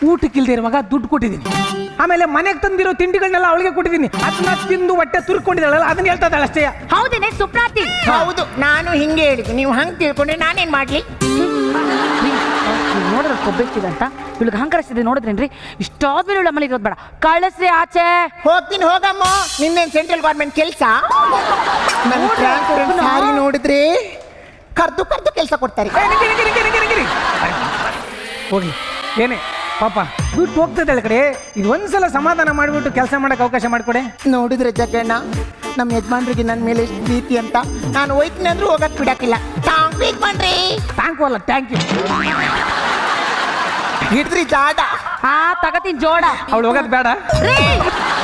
ಊಟಕ್ಕಿಲ್ದೇ ಇರುವಾಗ ದುಡ್ಡು ಕೊಟ್ಟಿದ್ದೀನಿ. ಆಮೇಲೆ ಮನೆಗೆ ತಂದಿರೋ ತಿಂಡಿಗಳನ್ನೆಲ್ಲ ಅವಳಿಗೆ ಕೊಟ್ಟಿದ್ದೀನಿ. ಅದನ್ನ ತಿಂದು ಹೊಟ್ಟೆ ತುರ್ಕೊಂಡಿದ್ದಾಳಲ್ಲ, ಅದನ್ನ ಹೇಳ್ತಾ ಇದ್ದಾಳೆ ಅಷ್ಟೇ. ಹೌದೇನೆ ಸುಪ್ರಾತಿ? ಹೌದು, ನಾನು ಹಿಂಗೆ ಹೇಳಿದ್ದೆ. ನೀವು ಹಂಗೆ ತಿಳ್ಕೊಂಡ್ರೆ ನಾನೇನ್ ಮಾಡ್ಲಿ? ನೋಡಿದ್ರೆ ಕೊಬ್ಬೆಚ್ಚಿದೆ ಅಂತ ಇವಳಿಗೆ ಅಹಂಕರಿಸಿದೆ ನೋಡಿದ್ರೇನ್ರಿ? ಇಷ್ಟಾದ್ಮೇಲೆ ಇವಳು ಅಮ್ಮಲ್ಲಿ ಇರೋದು ಬೇಡ. ಕಳಿಸ್ರಿ ಆಚೆ. ಹೋಗ್ತೀನಿ ಹೋಗಮ್ಮ. ನಿನ್ನೇನ್ ಸೆಂಟ್ರಲ್ ಗೌರ್ಮೆಂಟ್ ಕೆಲಸ? ನನ್ನ ಟ್ರಾನ್ಸ್ಪರೆಂಟ್ ಸಾರಿ ನೋಡಿದ್ರೆ ಕರ್ದು ಕೆಲಸ ಕೊಡ್ತಾರೆ. ಹೋಗಿ ಏನೇ ಪಾಪ ದುಡ್ಡು ಹೋಗ್ತದೆ ಕಡೆ. ಇದು ಒಂದ್ಸಲ ಸಮಾಧಾನ ಮಾಡಿಬಿಟ್ಟು ಕೆಲಸ ಮಾಡಕ್ಕೆ ಅವಕಾಶ ಮಾಡಿಕೊಡೆ. ನೋಡಿದ್ರೆ ಜಗ್ಗಣ್ಣ, ನಮ್ಮ ಯಜಮಾನ್ರಿಗೆ ನನ್ನ ಮೇಲೆ ಎಷ್ಟು ಪ್ರೀತಿ ಅಂತ. ನಾನು ಹೋಯ್ತೀನಿ ಅಂದ್ರೂ ಹೋಗಕ್ ಬಿಡಕ್ಕಿಲ್ಲ. ಯಜಮಾನ್ರಿ ಥ್ಯಾಂಕ್ ಯು ಅಲ್ಲ, ಥ್ಯಾಂಕ್ ಯು. ಹಿಡ್ರಿ ಜಾಡ. ತಗತೀನಿ ಜೋಡ. ಅವಳು ಹೋಗೋದು ಬೇಡ.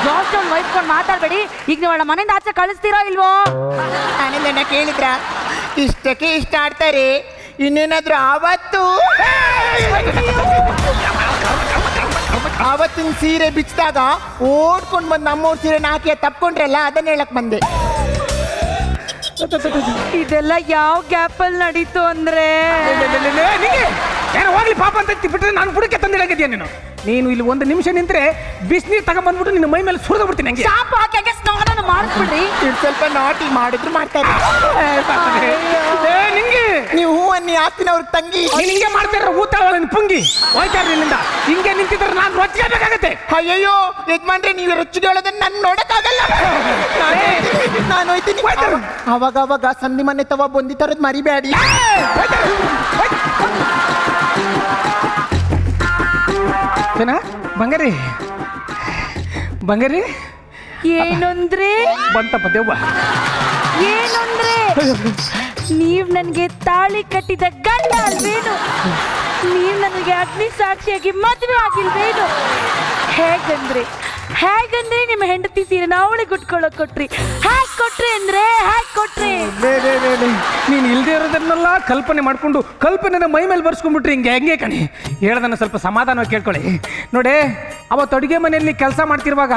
ಜೋಡ್ ವಹಿಸ್ಕೊಂಡು ಮಾತಾಡ್ಬೇಡಿ. ಈಗ ನೀವು ಅವಳ ಮನೆಯಿಂದ ಆಚೆ ಕಳಿಸ್ತೀರೋ ಇಲ್ವೋ? ನಾನಿಂದ ಕೇಳಿದ್ರ ಇಷ್ಟಕ್ಕೆ ಇಷ್ಟ ಆಡ್ತಾರೆ. ಇನ್ನೇನಾದ್ರೂ ಆವತ್ತಿನ ಸೀರೆ ಬಿಚ್ಚಿದಾಗ ಓಡ್ಕೊಂಡು ಬಂದು ನಮ್ಮವ್ರ ಸೀರೆನ ಹಾಕಿ ತಪ್ಕೊಂಡ್ರಲ್ಲ, ಅದನ್ನ ಹೇಳಕ್ ಬಂದೆ. ಇದೆಲ್ಲ ಯಾವ ಗ್ಯಾಪಲ್ಲಿ ನಡೀತು ಅಂದ್ರೆ ಏನೋ ಹೋಗ್ಲಿ ಪಾಪ ಅಂತ ಬಿಟ್ಟರೆ ನಾನು ಬುಡಕ್ಕೆ ತಂದಿಡಾಗಿದ್ಯಾ ನೀನು ಇಲ್ಲಿ ಒಂದು ನಿಮಿಷ ನಿಂತ್ರೆ ಬಿಸಿನೀರು ತಗೊಂಡ್ಬಂದ್ಬಿಟ್ಟು ನಿನ್ನ ಮೈ ಮೇಲೆ ಸುರಿದು ಬಿಡ್ತೀನಿ. ಹಂಗೆ ಶಾಪ ಹಾಕಿ ಸ್ನಾನ ಮಾಡಿಸ್ಬಿಡ್ರಿ. ಸ್ವಲ್ಪ ನಾಟಿ ಮಾಡಿದ್ರು ಮಾಡ್ತಾರೆ. ನಿಂಗೆ ನೀವು ಹೂ ಅನ್ನಿ ಆಸ್ತಿನ ಅವ್ರ ತಂಗಿ ನೀನು ಹಿಂಗೆ ಮಾಡ್ತಾರ ಊತಾಳ ಪುಂಗಿ ಹೋಯ್ತಾರ ನಿನ್ನಿಂದ. ಹಿಂಗೆ ನಿಂತಿದ್ರೆ ನಾನು ರೊಚ್ಚಿಗೆ. ಅಯ್ಯಯ್ಯೋ ಯಜಮಾನ್ರೆ, ನೀವು ರೊಚ್ಚಿಗೆ ಹೇಳೋದನ್ನ ನಾನು ನೋಡಕ್ಕಾಗಲ್ಲ. ನಾನು ಹೋಯ್ತೀನಿ. ಅವಾಗ ಸಂಧಿ ಮನೆ ತವ ಬಂದಿ ತರದ್ ಮರಿಬೇಡಿ. ಬಂಗಾರಿ ಬಂಗಾರಿ ಏನಂದ್ರೆ ಬಂತಪ್ಪ ದೇವ್ವ. ಏನಂದ್ರೆ ನೀವ್ ನನ್ಗೆ ತಾಳಿ ಕಟ್ಟಿದ ಗಂಡ ಅಲ್ವೇನು? ನೀವ್ ನನಗೆ ಅಗ್ನಿ ಸಾಕ್ಷಿಯಾಗಿ ಮದುವೆ ಆಗಿಲ್ವೇನು? ಹೇಗಂದ್ರೆ ನಿಮ್ಮ ಹೆಂಡತಿ ಸೀರೆನ ಅವಳಿಗೆ ಉಟ್ಕೊಳ್ಳೋಕ್ ಕೊಟ್ರಿ. ಕೊಟ್ರಿ ಅಂದ್ರೆ ಹ್ಯಾಕ್ ಕೊಟ್ರಿ? ನೀನು ಇಲ್ದೇ ಇರೋದನ್ನೆಲ್ಲ ಕಲ್ಪನೆ ಮಾಡ್ಕೊಂಡು ಕಲ್ಪನೆನ ಮೈ ಮೇಲೆ ಬರ್ಸ್ಕೊಂಡ್ಬಿಟ್ರಿ ಹೆಂಗೆ ಕಣಿ. ಹೇಳ್ದನ್ನ ಸ್ವಲ್ಪ ಸಮಾಧಾನವಾಗಿ ಕೇಳ್ಕೊಳ್ಳಿ. ನೋಡಿ, ಅವತ್ತು ಅಡುಗೆ ಮನೆಯಲ್ಲಿ ಕೆಲಸ ಮಾಡ್ತಿರುವಾಗ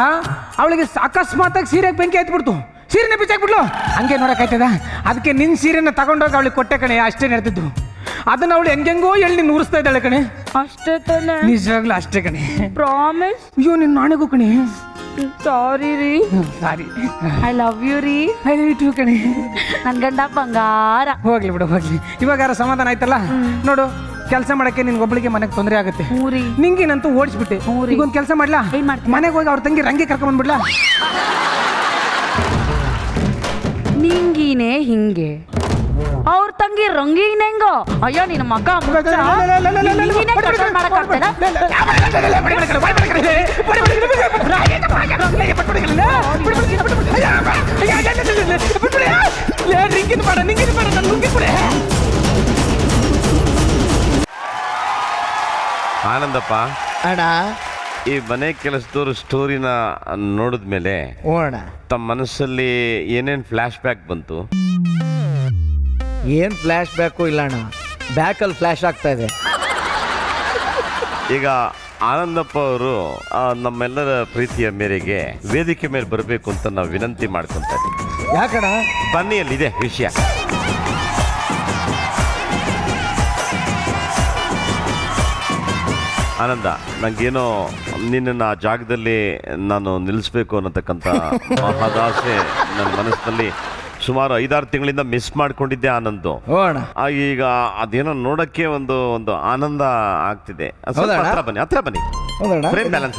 ಅವಳಿಗೆ ಅಕಸ್ಮಾತಾಗಿ ಸೀರೆಗೆ ಬೆಂಕಿ ಆಯ್ತುಬಿಡ್ತು. ಸೀರೆನ ಬಿಚ್ಚಾಕ್ಬಿಟ್ಲು. ಹಂಗೆ ನೋಡೋಕ್ಕಾಯ್ತದ? ಅದಕ್ಕೆ ನಿನ್ನ ಸೀರೆನ ತಗೊಂಡೋಗಿ ಅವಳಿಗೆ ಕೊಟ್ಟೆ ಕಣೆ. ಅಷ್ಟೇ ನಡೆದಿದ್ದು. ಅದನ್ನ ಅವಳು ಹೆಂಗೆಂಗೋ ಎಳ್ಳಿ ನುರಿಸ್ತಾ ಇದ್ದಾಳೆ ಕಣೆ. ಅಷ್ಟೇ ತಾನೆ? ನಿಜವಾಗ್ಲೂ ಅಷ್ಟೇ ಕಣೆ. ಪ್ರಾಮಿಸ್? ಅಯ್ಯೋ ನಿನ್ನ ನಾಣೆಗೂ ಕಣೆ. ಸಾರಿ ರೀ. ಸಾರಿ. ಐ ಲವ್ ಯು ರೀ. ಐ ಲವ್ ಯು ಟು ಕಣೆ. ನನ್ ಗಂಡ ಬಂಗಾರ. ಹೋಗ್ಲಿ ಬಿಡು, ಹೋಗ್ಲಿ. ಇವಾಗ ಯಾರ ಸಮಾಧಾನ ಆಯ್ತಲ್ಲ? ನೋಡು, ಕೆಲಸ ಮಾಡಕ್ಕೆ ನಿನ್ ಒಬ್ಬಳಿಗೆ ಮನೆಗೆ ತೊಂದರೆ ಆಗುತ್ತೆ. ನಿಂಗೇನಂತೂ ಓಡಿಸ್ಬಿಟ್ಟೆ. ಈಗ ಒಂದು ಕೆಲಸ ಮಾಡ್ಲಾ? ಮನೆಗೆ ಹೋಗಿ ಅವ್ರ ತಂಗಿ ರಂಗಿ ಕರ್ಕೊಂಡ್ ಬಂದ್ಬಿಡ್ಲಾ? ನಿಂಗಿನೇ ಹಿಂಗೆ, ಅವ್ರ ತಂಗಿ ರಂಗೀನ್ ಹೆಂಗೋ? ಅಯ್ಯೋ ನಿನ್ನ ಮಗ ಆನಂದಪ್ಪ, ಅಣ್ಣ ಈ ಮನೆ ಕೆಲಸದವ್ರ ಸ್ಟೋರಿನ ನೋಡಿದ್ಮೇಲೆ ತಮ್ಮ ಮನಸ್ಸಲ್ಲಿ ಏನೇನು ಫ್ಲ್ಯಾಶ್ ಬ್ಯಾಕ್ ಬಂತು? ಏನ್ ಫ್ಲಾಶ್ ಬ್ಯಾಕು ಇಲ್ಲ ಅಣ್ಣ, ಬ್ಯಾಕಲ್ಲಿ ಫ್ಲಾಶ್ ಆಗ್ತಾ ಇದೆ. ಈಗ ಆನಂದಪ್ಪ ಅವರು ನಮ್ಮೆಲ್ಲರ ಪ್ರೀತಿಯ ಮೇರೆಗೆ ವೇದಿಕೆ ಮೇಲೆ ಬರಬೇಕು ಅಂತ ನಾವು ವಿನಂತಿ ಮಾಡ್ಕೊಂತ ಇದ್ದೀವಿ. ಯಾಕಣ್ಣ? ಬನ್ನಿ, ಅಲ್ಲಿದೆ ವಿಷಯ. ಆನಂದ, ನಂಗೇನೋ ನಿನ್ನನ್ನು ಆ ಜಾಗದಲ್ಲಿ ನಾನು ನಿಲ್ಲಿಸ್ಬೇಕು ಅನ್ನತಕ್ಕಂಥ ಮಹದಾಸೆ ನನ್ನ ಮನಸ್ಸಿನಲ್ಲಿ ಸುಮಾರು 5-6 ತಿಂಗಳಿಂದ ಮಿಸ್ ಮಾಡ್ಕೊಂಡಿದ್ದೆ ಆನಂದ್. ಈಗ ಅದೇನೋ ನೋಡಕ್ಕೆ ಒಂದು ಒಂದು ಆನಂದ ಆಗ್ತಿದೆ. ಹತ್ರ ಬನ್ನಿ, ಹತ್ರ ಬನ್ನಿ. Frame balance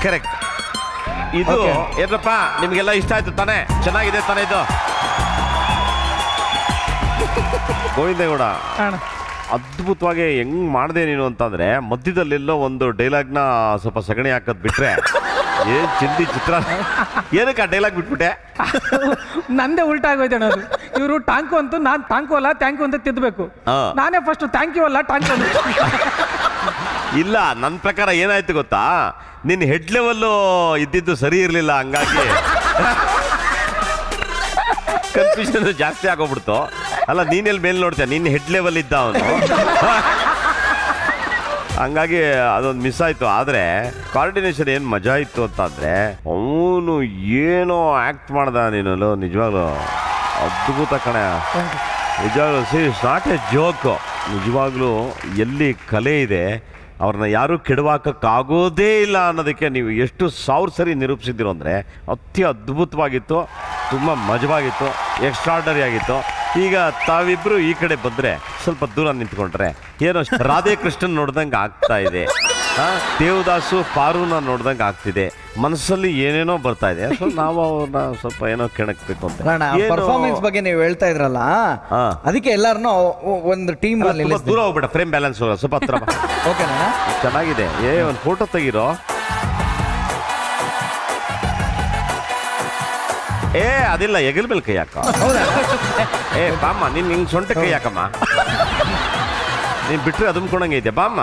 correct. ಇದು ಏನಪ್ಪ, ನಿಮ್ಗೆಲ್ಲ ಇಷ್ಟ ಆಯ್ತು ತಾನೆ? ಚೆನ್ನಾಗಿದೆ ತಾನೆ ಇದು? ಗೋವಿಂದೇಗೌಡ, ಅದ್ಭುತವಾಗಿ ಹೆಂಗ್ ಮಾಡಿದೆ ನೀನು ಅಂತಂದ್ರೆ, ಮಧ್ಯದಲ್ಲೆಲ್ಲೋ ಒಂದು ಡೈಲಾಗ್ನ ಸ್ವಲ್ಪ ಸಗಣಿ ಹಾಕೋದ್ ಬಿಟ್ರೆ ಏನ್ ಚಿಂದಿ ಚಿತ್ರ. ಏನಕ್ಕೆ ಆ ಡೈಲಾಗ್ ಬಿಟ್ಬಿಟ್ಟೆ? ನಂದೇ ಉಲ್ಟಾ ಆಗೋಯ್ತು ಅಣ್ಣ. ಇವರು ಟಾಂಕು ಅಂತೂ ನಾನ್ ಟಾಂಕು ಅಲ್ಲ ಥ್ಯಾಂಕ್ ಯು ಅಂತ ತಿದ್ದಬೇಕು. ನಾನೇ ಫಸ್ಟ್ ಥ್ಯಾಂಕ್ ಯು ಅಲ್ಲ ಟಾಂಕು ಅಂತ. ಇಲ್ಲ, ನನ್ನ ಪ್ರಕಾರ ಏನಾಯ್ತು ಗೊತ್ತಾ, ನಿನ್ನ ಹೆಡ್ ಲೆವೆಲ್ಲು ಇದ್ದಿದ್ದು ಸರಿ ಇರಲಿಲ್ಲ, ಹಂಗಾಗಿ ಕನ್ಫ್ಯೂಷನ್ ಜಾಸ್ತಿ ಆಗೋಗ್ಬಿಡ್ತು. ಅಲ್ಲ, ನೀನೆಲ್ಲಿ ಮೇಲೆ ನೋಡ್ತೀಯ, ನಿನ್ನ ಹೆಡ್ ಲೆವೆಲ್ ಇದ್ದ ಅವನು, ಹಂಗಾಗಿ ಅದೊಂದು ಮಿಸ್ ಆಯಿತು. ಆದರೆ ಕೋಆರ್ಡಿನೇಷನ್ ಏನು ಮಜಾ ಇತ್ತು ಅಂತಂದರೆ, ಅವನು ಏನೋ ಆ್ಯಕ್ಟ್ ಮಾಡ್ದ ನೀನು, ನಿಜವಾಗ್ಲೂ ಅದ್ಭುತ ಕಣೆ. ನಿಜವಾಗ್ಲೂ ನಾಟ್ ಎ ಜೋಕ್. ನಿಜವಾಗ್ಲೂ ಎಲ್ಲಿ ಕಲೆ ಇದೆ ಅವ್ರನ್ನ ಯಾರೂ ಕೆಡವಾಕೋಕ್ಕಾಗೋದೇ ಇಲ್ಲ ಅನ್ನೋದಕ್ಕೆ ನೀವು ಎಷ್ಟು 1000 ಸರಿ ನಿರೂಪಿಸಿದ್ದೀರೋ ಅಂದರೆ ಅತಿ ಅದ್ಭುತವಾಗಿತ್ತು, ತುಂಬ ಮಜವಾಗಿತ್ತು, ಎಕ್ಸ್ಟ್ರಾರ್ಡರಿ ಆಗಿತ್ತು. ಈಗ ತಾವಿಬ್ಬರು ಈ ಕಡೆ ಬಂದರೆ ಸ್ವಲ್ಪ ದೂರ ನಿಂತ್ಕೊಂಡ್ರೆ ಏನೋ ರಾಧೇಕೃಷ್ಣನ್ ನೋಡ್ದಂಗೆ ಆಗ್ತಾ ಇದೆ, ದೇವದಾಸು ಪಾರುನ ನೋಡ್ದಂಗೆ ಆಗ್ತಿದೆ, ಮನಸ್ಸಲ್ಲಿ ಏನೇನೋ ಬರ್ತಾ ಇದೆ. ಸೊ ನಾವು ಅವ್ರನ್ನ ಸ್ವಲ್ಪ ಏನೋ ಕೆಣಕ್ಬೇಕು ಅಂತ. ಪರ್ಫಾರ್ಮೆನ್ಸ್ ಬಗ್ಗೆ ನೀವು ಹೇಳ್ತಾ ಇದ್ರಲ್ಲ, ಅದಕ್ಕೆ ಎಲ್ಲಾರನ್ನೂ ಒಂದು ಟೀಮ್ ದೂರ ಹೋಗ್ಬೇಡ, ಫ್ರೇಮ್ ಬ್ಯಾಲೆನ್ಸ್ ಸ್ವಲ್ಪ ಹತ್ರ. ಓಕೆನಾ? ಚೆನ್ನಾಗಿದೆ. ಒಂದು ಫೋಟೋ ತೆಗಿರೋ. ಅದಿಲ್ಲ, ಎಗಲ್ ಮೇಲೆ ಕೈ ಹಾಕ. ಬಾಮ್ಮ, ನೀನ್ ಹಿಂಗ್ ಸೊಂಟ ಕೈ ಹಾಕಮ್ಮ. ನೀನ್ ಬಿಟ್ರೆ ಅದುಮ್ಕೊಂಡಂಗೆ ಐತೆ, ಬಾಮ್ಮ.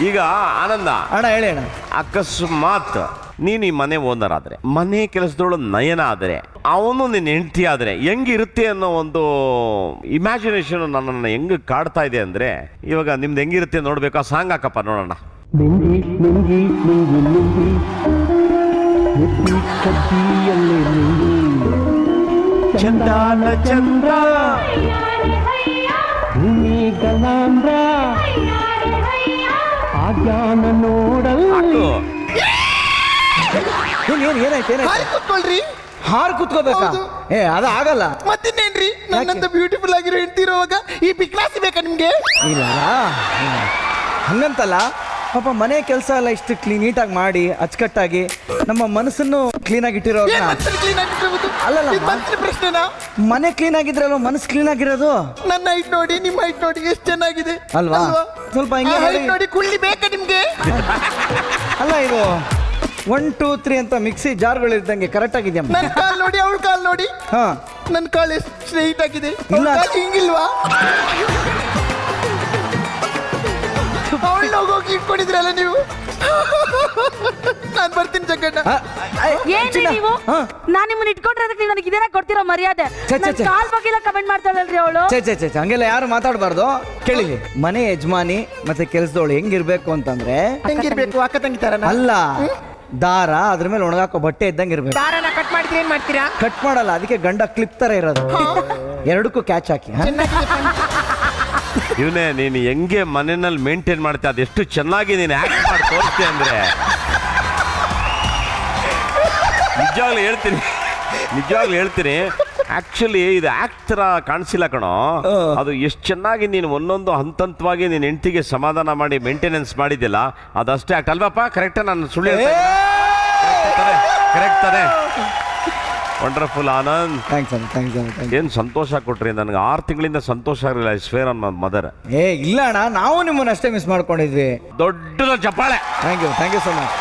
ಈಗ ಆನಂದ ಅಣ್ಣ ಹೇಳಿ ಅಣ್ಣ, ಅಕಸ್ಮಾತ್ ನೀನು ಈ ಮನೆ ಓನರ್ ಆದ್ರೆ, ಮನೆ ಕೆಲಸದವಳು ನಯನ ಆದರೆ, ಅವನು ನಿನ್ನ ಹೆಂಡತಿ ಆದರೆ ಹೆಂಗಿರುತ್ತೆ ಅನ್ನೋ ಒಂದು ಇಮ್ಯಾಜಿನೇಷನ್ ನನ್ನನ್ನು ಹೆಂಗ್ ಕಾಡ್ತಾ ಇದೆ ಅಂದ್ರೆ, ಇವಾಗ ನಿಮ್ದು ಹೆಂಗಿರುತ್ತೆ ನೋಡ್ಬೇಕು. ಆ ಸಾಂಗ್ ಹಾಕಪ್ಪ ನೋಡೋಣ. ಚಂದಾನ ಚಂದ್ರ ಭೂಮಿ ಗಲಾಂದ್ರ ಆಜ್ಞಾನ ನೋಡಲು. ಕೂತ್ಕೊಳ್ರಿ. ಹಾರ್ ಕುತ್ಕೋಬೇಕಾ? ಅದ ಆಗಲ್ಲ. ಮತ್ತಿನ್ನೇನ್ರಿ, ನನ್ನಂತ ಬ್ಯೂಟಿಫುಲ್ ಆಗಿರೋ ಹೆಂಡ್ತಿರೋವಾಗ ಈ ಬಿಕ್ಲಾಸಿ ಬೇಕಾ ನಿಮ್ಗೆ? ಇಲ್ಲ ಹಂಗಂತಲ್ಲ, ಪಾಪ ಮನೆ ಕೆಲಸ ಎಲ್ಲ ಇಷ್ಟು ನೀಟಾಗಿ ಮಾಡಿ ಅಚ್ಚುಕಟ್ಟಾಗಿ ನಮ್ಮ ಮನಸ್ಸನ್ನು ಕ್ಲೀನಾಗಿ ಇಟ್ಟಿರೋರ್ನ. ಅಲ್ಲಲ್ಲ, ಪ್ರಶ್ನೆನಾ? ಮನೆ ಕ್ಲೀನ್ ಆಗಿದ್ರಲ್ವ ಮನಸ್ಸು ಕ್ಲೀನ್ ಆಗಿರೋದು. ನನ್ನ ಹೈಟ್ ನೋಡಿ, ನಿಮ್ಮ ಹೈಟ್ ನೋಡಿ ಎಷ್ಟು ಚೆನ್ನಾಗಿದೆ ಅಲ್ವಾ? ಸ್ವಲ್ಪ ಹಿಂಗೆ ನೋಡಿ, ಕುಳ್ಳಿ ಬೇಕಾ ನಿಮ್ಗೆ? ಅಲ್ಲ, ಇದು 1 2 3 ಅಂತ ಮಿಕ್ಸಿ ಜಾರ್ಗಳು ಇದ್ದಂಗೆ ಕರೆಕ್ಟ್ ಆಗಿದೆಯಮ್ಮ. ನನ್ನ ಕಾಲ್ ನೋಡಿ, ಅವಳ ಕಾಲ್ ನೋಡಿ. ನನ್ನ ಕಾಲು ಸ್ಟ್ರೈಟ್ ಆಗಿದೆ ಇಲ್ಲ. ಅವ್ಳ್ ಕಾಲು ಹಿಂಗಿಲ್ವಾ ಅವಳನ್ನ ಹೋಗಿ ಇಟ್ಕೊಂಡಿದ್ರಲ್ಲ ನೀವು ನಾನು ಬರ್ತೀನಿ ಜಗಣ್ಣ. ಏನ್ರಿ ನೀವು ನಾನ್ ನಿಮ್ಮನ್ನ ಇಟ್ಕೊಂಡ್ರೆ ಅದಕ್ಕೆ ನೀವು ನನಗೆ ಇದನ್ನ ಕೊಡ್ತಿರೋ ಮರ್ಯಾದೆ ಛೆ, ಛೆ, ಛೆ. ಕಾಲ್ ಬಗ್ಗೆಲ್ಲ ಕಮೆಂಟ್ ಮಾಡ್ತಾಳಲ್ರಿ ಅವಳು ಛೇ ಛೇ ಛೇ ಛೇ, ಹಂಗೆಲ್ಲ ಯಾರು ಮಾತಾಡಬಾರ್ದು. ಕೇಳಿ, ಮನೆ ಯಜಮಾನಿ ಮತ್ತೆ ಕೆಲಸದವಳು ಹೆಂಗಿರ್ಬೇಕು ಅಂತಂದ್ರೆ ಹೆಂಗಿರ್ಬೇಕು ಅಕ್ಕ ತಂಗಿ ತರನ? ಅಲ್ಲ, ದಾರ ಅದ್ರ ಮೇಲೆ ಒಣಗಾಕೋ ಬಟ್ಟೆ ಇದ್ದಂಗೆ ಇರ್ಬೇಕು. ದಾರನ ಕಟ್ ಮಾಡಿದ್ರೆ ಏನ್ ಮಾಡ್ತೀರಾ? ಕಟ್ ಮಾಡಲ್ಲ, ಅದಕ್ಕೆ ಗಂಡ ಕ್ಲಿಪ್ ತರ ಇರೋದು. ಎರಡಕ್ಕೂ ಕ್ಯಾಚ್ ಹಾಕಿ. ಹಾ? ಇವನೇ ನೀನು ಹೆಂಗೆ ಮನೆಯಲ್ಲಿ ಮೇಂಟೈನ್ ಮಾಡ್ತೀಯ ಅದೆಷ್ಟು ಚೆನ್ನಾಗಿ ನೀನು ಆಕ್ಟ್ ಮಾಡಿ ತೋರಿಸ್ತೀಯ ಅಂದ್ರೆ ನಿಜವಾಗ್ಲೂ ಹೇಳ್ತೀನಿ ಆಕ್ಚುಲಿ ಇದು ಆಕ್ಟ್ ತರ ಕಾಣಿಸಿಲ್ಲ ಕಣೋ. ಅದು ಎಷ್ಟು ಚೆನ್ನಾಗಿ ನೀನು ಒಂದೊಂದು ಹಂತವಾಗಿ ನೀನು ಹೆಂಡತಿಗೆ ಸಮಾಧಾನ ಮಾಡಿ ಮೇಂಟೆನೆನ್ಸ್ ಮಾಡಿದ್ದಿಲ್ಲ, ಅದಷ್ಟೇ ಆಕ್ಟ್ ಅಲ್ವಪ್ಪ? ಕರೆಕ್ಟಾ? ನಾನು ಸುಳ್ಳು ಕರೆಕ್ಟ್ ತಾನೆ? ವಂಡರ್ಫುಲ್ ಆನಂದ್. ಥ್ಯಾಂಕ್ಸ್. ಏನು ಸಂತೋಷ ಕೊಟ್ರಿ ನನಗೆ. 6 ತಿಂಗಳಿಂದ ಸಂತೋಷ ಆಗಲಿಲ್ಲ. I swear on my mother. ಇಲ್ಲ ಅಣ್ಣ, ನಾವು ನಿಮ್ಮನ್ನ ಅಷ್ಟೇ ಮಿಸ್ ಮಾಡ್ಕೊಂಡಿದ್ವಿ. ದೊಡ್ಡದ ಚಪ್ಪಾಳೆ. Thank you so much.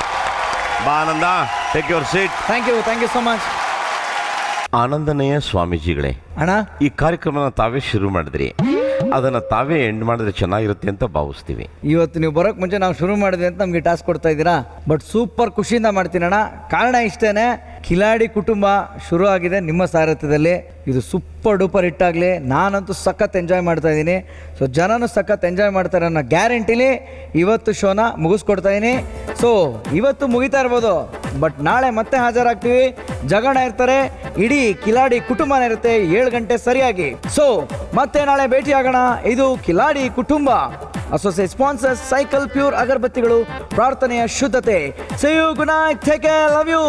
ಬಾ Ananda, take your seat. Thank you so much. ಆನಂದನೀಯ ಸ್ವಾಮೀಜಿಗಳೇ, ಅಣ್ಣ, ಈ ಕಾರ್ಯಕ್ರಮನ ತಾವೇ ಶುರು ಮಾಡಿದ್ರಿ, ಅದನ್ನು ತಾವೇ ಎಂಡ್ ಮಾಡಿದ್ರೆ ಚೆನ್ನಾಗಿರುತ್ತೆ ಅಂತ ಭಾವಿಸ್ತೀವಿ. ಇವತ್ತು ನೀವು ಬರೋಕ್ ಮುಂಚೆ ನಾವು ಶುರು ಮಾಡಿದ್ವಿ ಅಂತ ನಮ್ಗೆ ಟಾಸ್ಕ್ ಕೊಡ್ತಾ ಇದ್ದೀರಾ. ಬಟ್ ಸೂಪರ್ ಖುಷಿಯಿಂದ ಮಾಡ್ತೀನಿ ಅಣ್ಣ. ಕಾರಣ ಇಷ್ಟೇನೆ, ಕಿಲಾಡಿ ಕುಟುಂಬ ಶುರು ಆಗಿದೆ ನಿಮ್ಮ ಸಾರಥ್ಯದಲ್ಲಿ. ಇದು ಸೂಪರ್ ಡೂಪರ್ ಹಿಟ್ ಆಗಲಿ. ನಾನಂತೂ ಸಖತ್ ಎಂಜಾಯ್ ಮಾಡ್ತಾ ಇದ್ದೀನಿ. ಸೊ ಜನನೂ ಸಖತ್ ಎಂಜಾಯ್ ಮಾಡ್ತಾರೆ ಅನ್ನೋ ಗ್ಯಾರಂಟಿಲಿ ಇವತ್ತು ಶೋನ ಮುಗಿಸ್ಕೊಡ್ತಾ ಇದ್ದೀನಿ. ಸೊ ಇವತ್ತು ಮುಗಿತಾ ಇರ್ಬೋದು, ಬಟ್ ನಾಳೆ ಮತ್ತೆ ಹಾಜರಾಗ್ತೀವಿ. ಜಗಣ ಇರ್ತಾರೆ, ಇಡೀ ಕಿಲಾಡಿ ಕುಟುಂಬನ ಇರುತ್ತೆ 7 ಗಂಟೆ ಸರಿಯಾಗಿ. ಸೊ ಮತ್ತೆ ನಾಳೆ ಭೇಟಿ ಆಗೋಣ. ಇದು ಕಿಲಾಡಿ ಕುಟುಂಬ. ಅಸೋಸಿಯೇಟ್ ಸ್ಪಾನ್ಸರ್ಸ್ ಸೈಕಲ್ ಪ್ಯೂರ್ ಅಗರಬತ್ತಿಗಳು, ಪ್ರಾರ್ಥನೆಯ ಶುದ್ಧತೆ. See you, good night, take care, love you.